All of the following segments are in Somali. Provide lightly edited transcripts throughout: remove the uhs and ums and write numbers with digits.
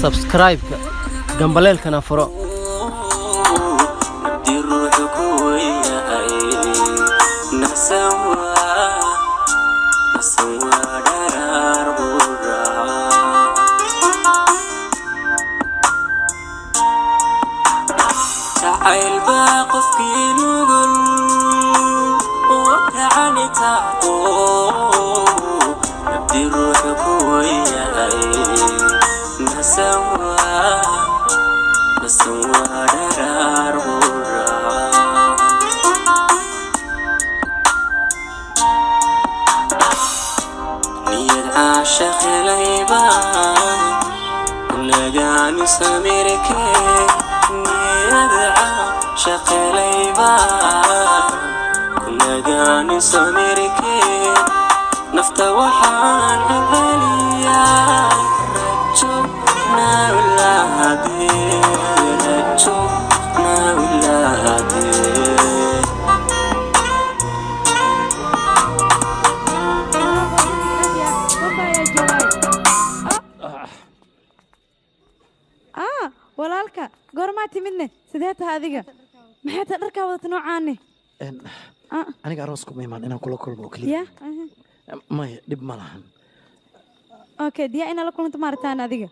subscribe gambaleelkana furo walaalka goorma timidne sidee tahay adiga maxay tahay dharka wada noocaane aniga aroosku ma imaan inaan kula kulmo kaliya ma dib ma lahan okay diya ina la kulanto maartaan adiga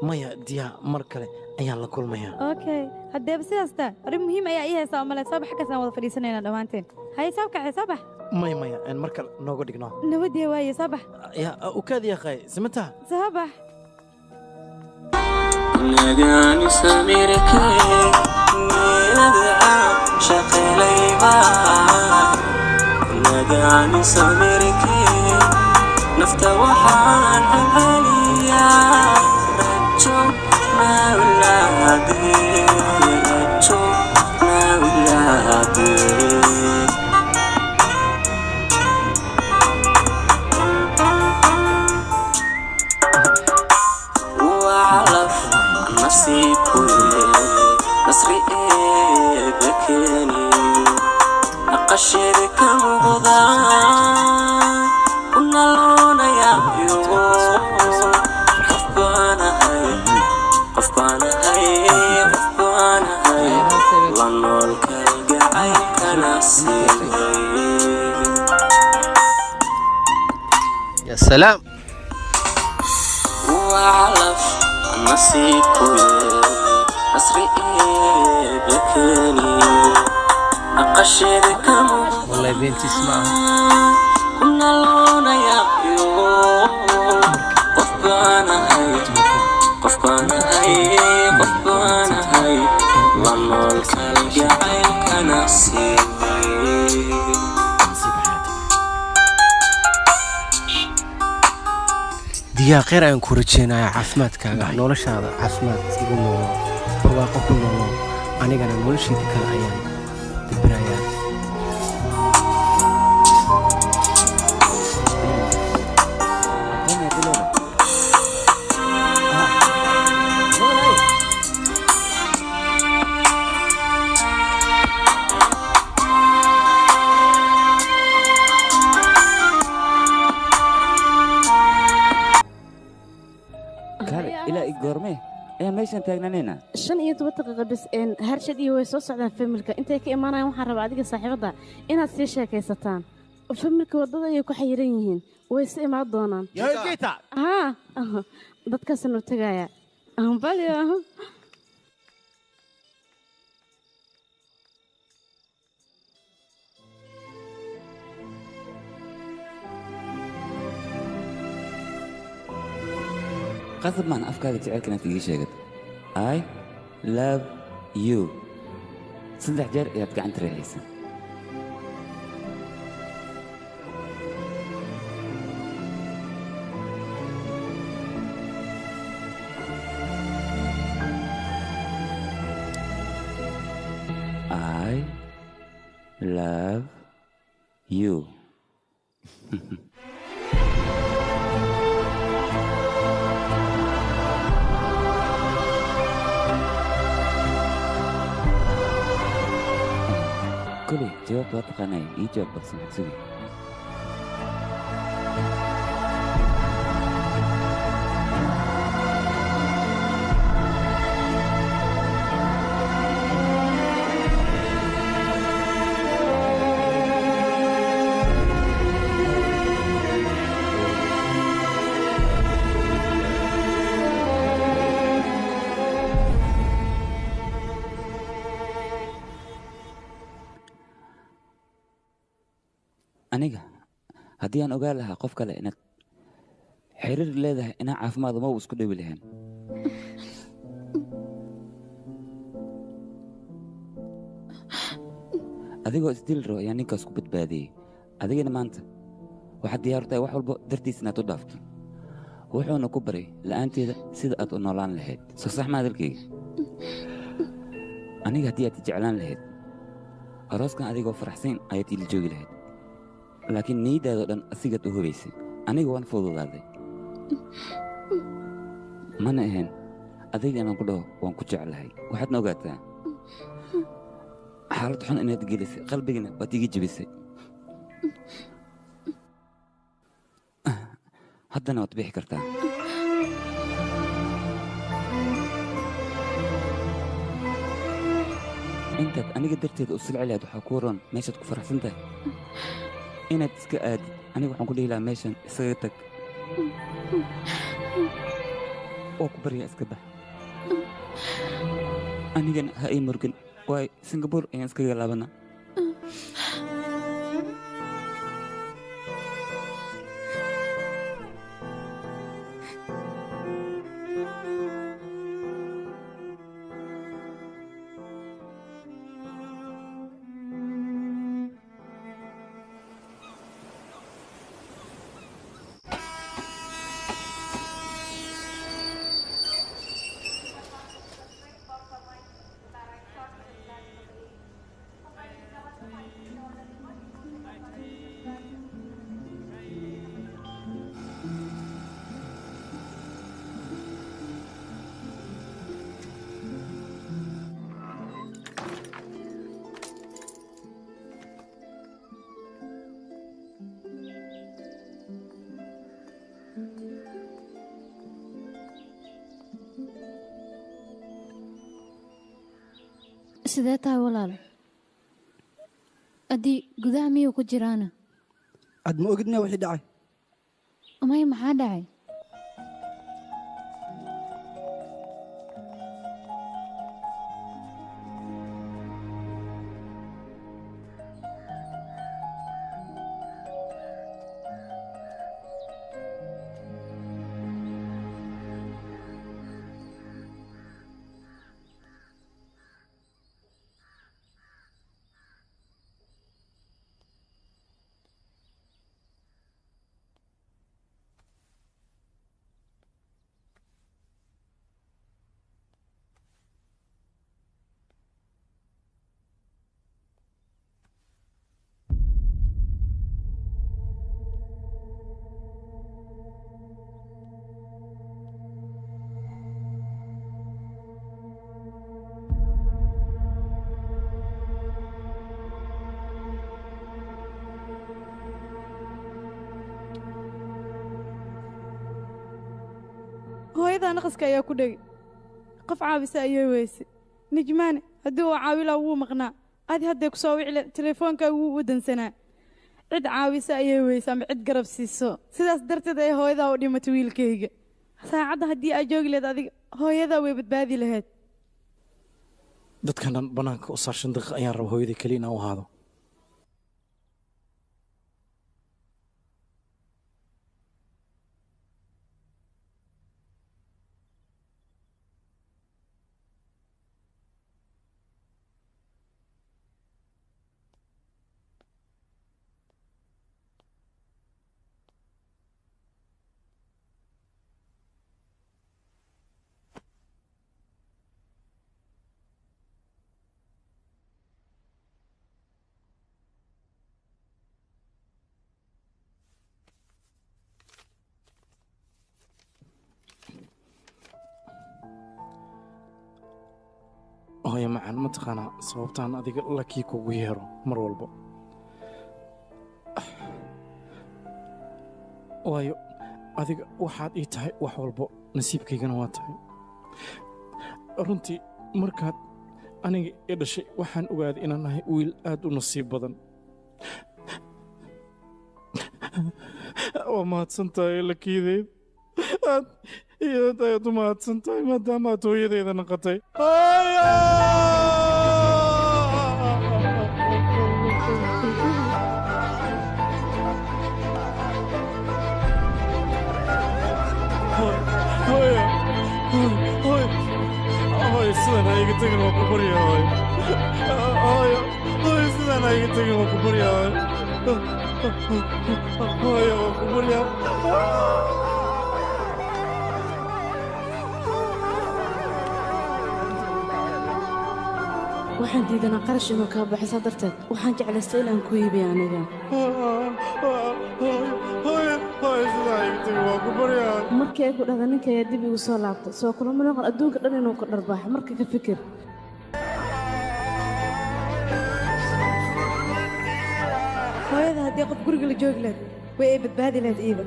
maya diya mar kale ayaan la kulmayaa okay haddaba sidaas taa arrin muhiim ayaa ii haysaa umaleed soo bax kasaan wada fadhiisanayna dhammaanteen haye soo kaxay soo bax maya mar kale nooga dhigno nabadii waaye soo bax ya ukaadiya qay simata soo bax نجاني سميرك ندعى شقليبا نجاني سميرك نفتوحان عليا رجونا ولادي رجونا ولادي نصري بكني أقشرك مغضى كنا لون يا قفانا هاي لنولك القعي كناسي يا سلام وعلف نصيب نصري بكني أقشرك والله بنتي اسمعها كنا لون يا قفانا هاي لنولك القعي كنصيبي diyaa khayr aan ku rajeynayaa caafimaadkaaga noloshaada caafimaad igu noolo barwaaqo ku noolo anigana noloshayda kale ayaan dibirayaa goorme ayaa meeshan taagnanayna 15 daqiiqo bas harshad iyo way soo socdaan familka intay ka imaanayaan waxaan rabaa adiga saaxiibada inaad sii sheekaysataan familka wadada ay ku xayiran yihiin way is imaan doonaan dadkaas noo tagaya ambalyo قصد معنا أفكار تعرف في شيء I love you صدق جر يبقى عن تريحيس I love you كلي جواب واضح أنا يجاوب بس محسوبي aniga haddii aan ogaan lahaa qof kale inaad xiriir leedahay inaa caafimaad ma isku dhawi lahayn adigoo isdil rabo ayaa ninkaas ku badbaadiyey adigana maanta waxaad diyaar u tahay wax walba dartiis inaad u dhaafto wuxuuna ku baray la'aanteeda sida aad u noolaan lahayd soo sax ma hadalkayga aniga haddii aad jeclaan lahayd arooskan adigoo faraxsayn ayaad ila joogi lahayd laakiin niyaddaadoo dhan asigaad u hubaysay aniga waan fududaaday mana ahayn adiga inaan ku dhaho waan ku jeclahay waxaadna ogaataa xaalad xun inaad gelisay qalbigana waad iga jebisay haddana waad bixi kartaa intaad aniga darteeda u silci lahayd waxaa kuu roon meeshaad ku faraxsan tahay inaad iska aadid aniga waxaan ku dhihi lahaa meeshan isaga tag oo ku baryaa iska bax anigana ha ii murgan waay singabuur ayaan iskaga laabanaa sidee tahay walaal haddii gudaha miyuu ku jiraana aad ma ogidna wixii dhacay may maxaa dhacay hooyadaa naqaska ayaa ku dhegay qof caawisa ayay weyse nijmaane haddii uu caawilaa wuu maqnaa adi hadday ku soo wicile teleefoonkaaga wuu u dansanaa cid caawisa ayay weyse ama cid garab siiso sidaas darteed ay hooyadaa u dhimatay wiilkayga saacadda haddii aad joogi lahayd adiga hooyadaa way badbaadi lahayd dadkan dhan bannaanka u saar 5 daqiiq ayaan raba hooyadii keliya inaan u ahaado hooyo macaan ma taqaanaa sababtaan adiga lakii kugu yeero mar walba waayo adiga waxaad ii tahay wax walbo nasiibkaygana waa tahay runtii markaad aniga i dhashay waxaan ogaaday inaan nahay wiil aad u nasiib badan waa mahadsantahay lakiideed aad iyo aad u mahadsantahay maadaama aad hooyadeeda naqatay tegin waa ku baryaa hooyo hooyo sidaan ha iga tegin waa ku baryaa hooyo waa ku baryaa waxaan diidanaa qarash inuu kaa baxaysaa darteed waxaan jeclaystay inaan ku iibiyo aniga markii ay ku dhahda ninka ayaa dib igu soo laabtay soo kulama noqon adduunka dhan inuu ku dharbaaxo marka ka fikir hooyada haddii qof guriga la joogi lahayd way ay badbaadi lahayd iida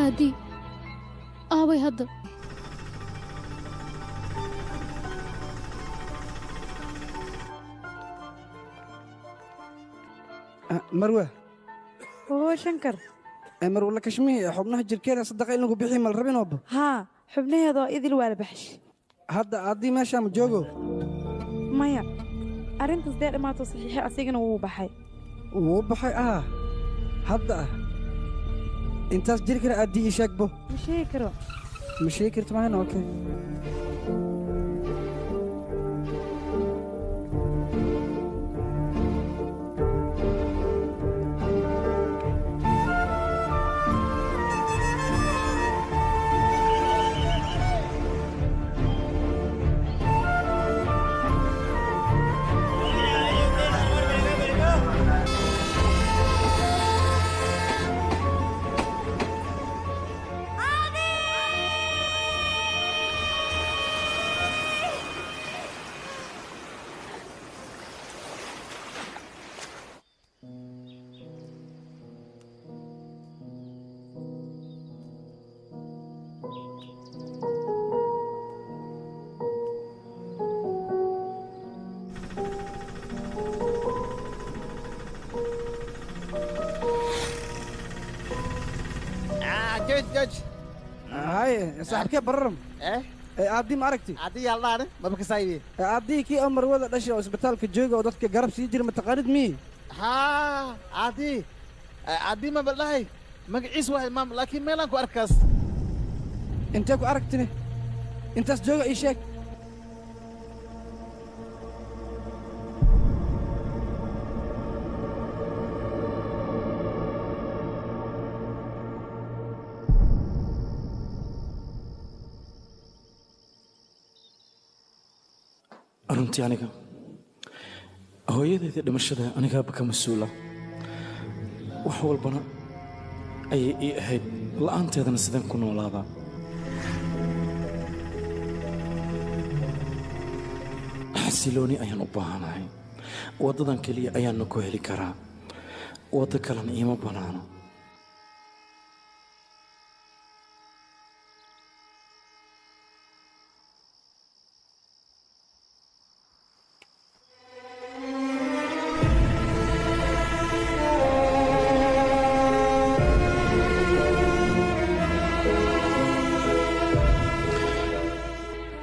aadi aaway hadda marwe oo shankar marwe la kashmii xubnaha jirkeena sadaqa in lagu bixi mal rabinooba haa xubnaheedoo idil waa la baxsh hadda addii meeshaa ma joogo maya arrintaas dee dhammaato saxiixi asigana wuu baxay wuu baxay hadda intaas jiri kara addii ii sheegbo ma sheegi karo ma sheegi karto mahayna okay هاي صاحبك بررم aadii ma aragti aadii yaaldaane maba ka saayidee aadii kii oo marwada dhashay oo isbitaalka jooga oo dadka garab sii jira mataqaanid mii haa aadii maba dhahay magaciis wahay maam laakiin meelaan ku arkaas intee ku aragtine intaas jooga ii sheeg runtii aniga hooyadeeda dhimashada anigaaba ka mas-uula wax walbana ayay ii ahayd la'aanteedana sideen ku noolaadaa xasilooni ayaan u baahanahay waddadan keliya ayaanna ku heli karaa waddo kalena iima bannaano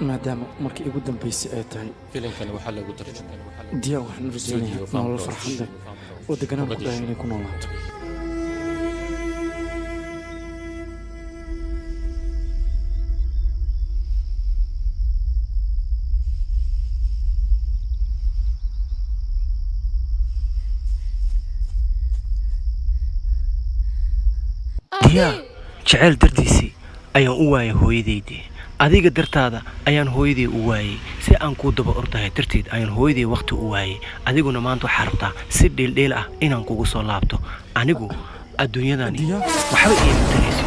maadaama markii ugu dambaysay ay tahay filimkani waxaa lagu tarjumay diyaa waxaan rajaynayaa nolol farxad leh oo deganaan ku dhahay inay ku noolaato diyaa jeceyl dartiisii ayaan u waayay hooyadeydii adiga dartaada ayaan hooyaday u waayey si aan kuu daba ordahay darteed ayaan hooyaday wakhti u waayey adiguna maanta waxaa rabtaa si dheeldheel ah inaan kugu soo laabto anigu adduunyadani waxba iima tarayso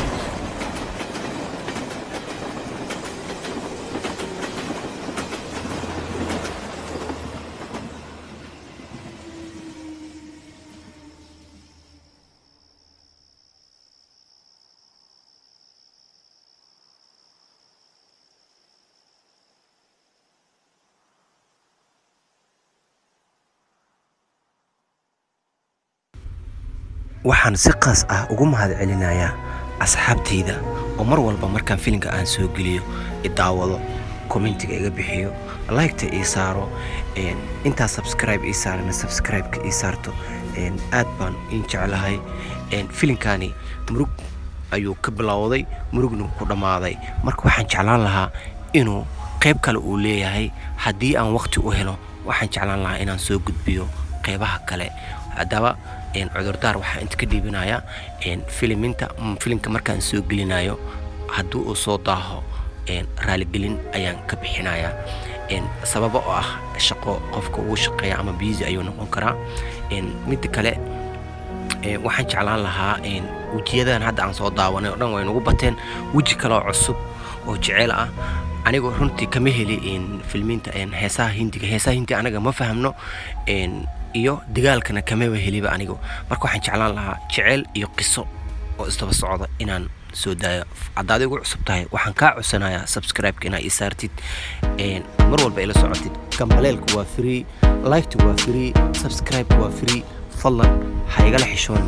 waxaan si qaas ah ugu mahadcelinayaa asxaabtayda oo mar walba markaan filimka aan soo geliyo i daawado kommentiga iga bixiyo laygta ii saaro intaa subscribe ii saarana subscribe-ka ii saarto aad baan in jeclahay filimkaani murug ayuu ka bilowday murugna ku dhammaaday marka waxaan jeclaan lahaa inuu qayb kale uu leeyahay haddii aan waqti u helo waxaan jeclaan lahaa inaan soo gudbiyo qaybaha kale haddaba cudurdaar waxaa inta ka dhiibinayaa filimka markaan soo gelinayo haddii uu soo daaho raaligelin ayaan ka bixinayaa sababa oo ah shaqo qofka ugu shaqeeya ama busy ayuu noqon karaa midda kale waxaan jeclaan lahaa wejiyadan hadda aan soo daawanay oo dhan way nagu bateen weji kale oo cusub oo jecel ah anigu runtii kama heli filmiinta heesaha hindiga anaga ma fahamno iyo dagaalkana kamaba heliba anigu marka waxaan jeclaan lahaa jecel iyo qiso oo isdaba socda inaan soo daayo haddaad igu cusub tahay waxaan kaa codsanayaa subscribe-ka inaad ii saartid mar walba ila socotid gambaleelku waa free like-tu waa free subscribe-ku waa free fadlan ha igala xishoon